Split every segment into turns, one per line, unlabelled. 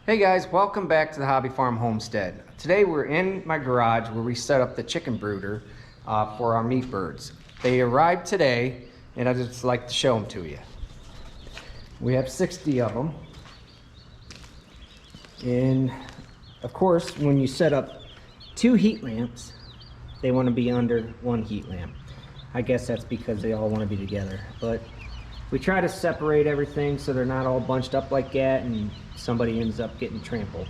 Hey guys, welcome back to the Hobby Farm Homestead. Today we're in my garage where we set up the chicken brooder for our meat birds. They arrived today and I'd just like to show them to you. We have 60 of them. And of course, when you set up 2 heat lamps, they want to be under 1 heat lamp. I guess that's because they all want to be together. But we try to separate everything so they're not all bunched up like that and somebody ends up getting trampled.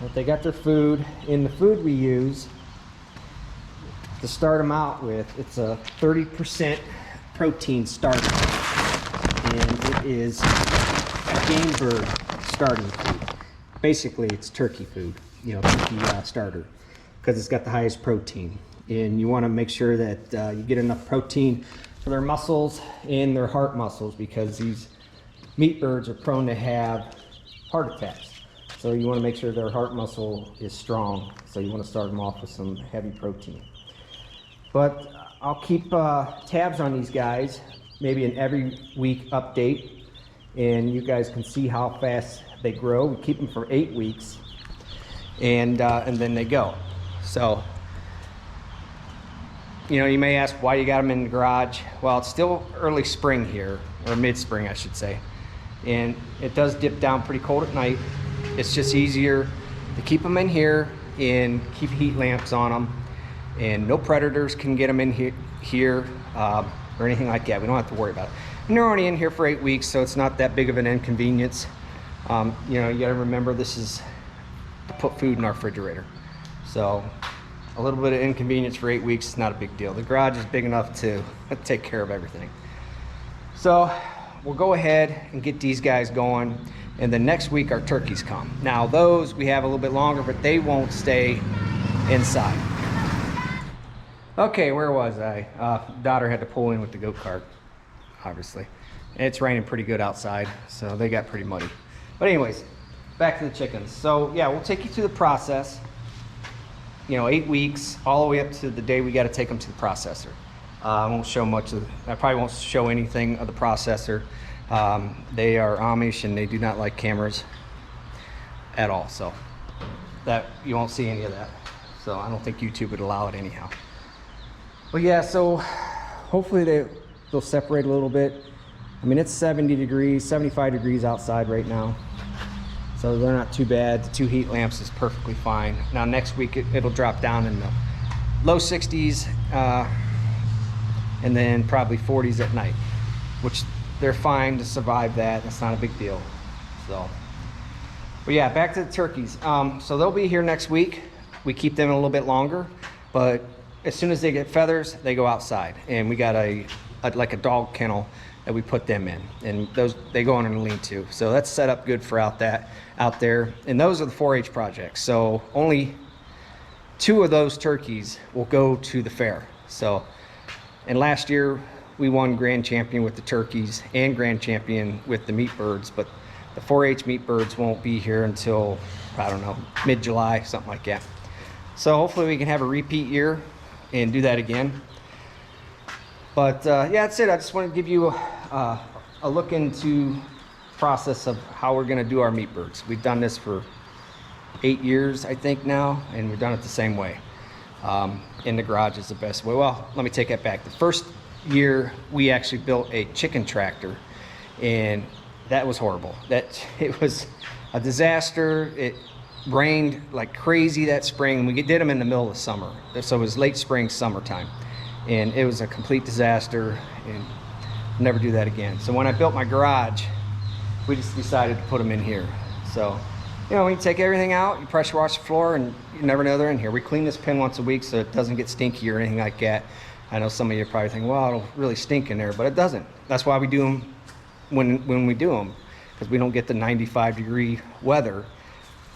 But they got their food, and the food we use to start them out with, it's a 30% protein starter, and it is a game bird starting food. Basically, it's turkey food, turkey starter, because it's got the highest protein. And you want to make sure that you get enough protein for their muscles and their heart muscles, because these meat birds are prone to have heart attacks. So you want to make sure their heart muscle is strong. So you want to start them off with some heavy protein. But I'll keep tabs on these guys, maybe an every week update, and you guys can see how fast they grow. We keep them for 8 weeks, and then they go. So you may ask why you got them in the garage. Well, it's still early spring here, or mid-spring I should say, and it does dip down pretty cold at night. It's just easier to keep them in here and keep heat lamps on them, and no predators can get them in here or anything like that. We don't have to worry about it. And they're only in here for 8 weeks, so it's not that big of an inconvenience. You gotta remember, this is to put food in our refrigerator. So a little bit of inconvenience for 8 weeks is not a big deal. The garage is big enough to take care of everything. So we'll go ahead and get these guys going, and then next week our turkeys come. Now those we have a little bit longer, but they won't stay inside. Okay, where was I? Daughter had to pull in with the goat cart, obviously. It's raining pretty good outside, so they got pretty muddy. But anyways, back to the chickens. So yeah, we'll take you through the process. 8 weeks, all the way up to the day we got to take them to the processor. I won't show much of, I probably won't show anything of the processor. They are Amish and they do not like cameras at all, so that you won't see any of that. So I don't think YouTube would allow it anyhow. But yeah, so hopefully they'll separate a little bit. I mean, it's 70 degrees, 75 degrees outside right now, so they're not too bad. The 2 heat lamps is perfectly fine. Now next week it'll drop down in the low 60s and then probably 40s at night, which they're fine to survive that. That's not a big deal. So, but yeah, back to the turkeys. So they'll be here next week. We keep them a little bit longer, but as soon as they get feathers, they go outside, and we got like a dog kennel that we put them in, and they go on and lean-to. So that's set up good for out there. And those are the 4-H projects. So only 2 of those turkeys will go to the fair. So, and last year we won grand champion with the turkeys and grand champion with the meat birds, but the 4-H meat birds won't be here until, I don't know, mid-July, something like that. So hopefully we can have a repeat year and do that again. But yeah, that's it. I just want to give you a look into the process of how we're going to do our meat birds. We've done this for 8 years, I think now, and we've done it the same way. In the garage is the best way. Well, let me take that back. The first year we actually built a chicken tractor, and that was horrible. It was a disaster. It rained like crazy that spring. We did them in the middle of the summer, so it was late spring, summertime, and it was a complete disaster, and never do that again. So when I built my garage, we just decided to put them in here. So when you take everything out, you pressure wash the floor, and you never know they're in here. We clean this pen once a week so it doesn't get stinky or anything like that. I know some of you are probably thinking, well, it'll really stink in there, but it doesn't. That's why we do them when we do them, because we don't get the 95-degree weather,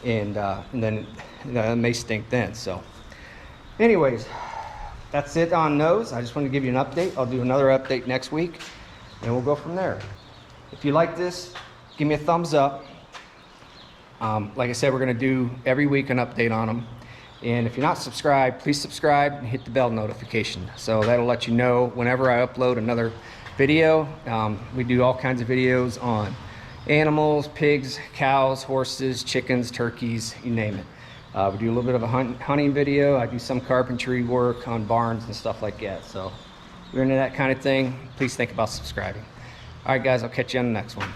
and then it may stink then. So anyways, that's it on those. I just wanted to give you an update. I'll do another update next week, and we'll go from there. If you like this, give me a thumbs up. Like I said, we're going to do every week an update on them. And if you're not subscribed, please subscribe and hit the bell notification. So that'll let you know whenever I upload another video. We do all kinds of videos on animals, pigs, cows, horses, chickens, turkeys, you name it. We do a little bit of a hunting video. I do some carpentry work on barns and stuff like that. So if you're into that kind of thing, please think about subscribing. All right, guys, I'll catch you on the next one.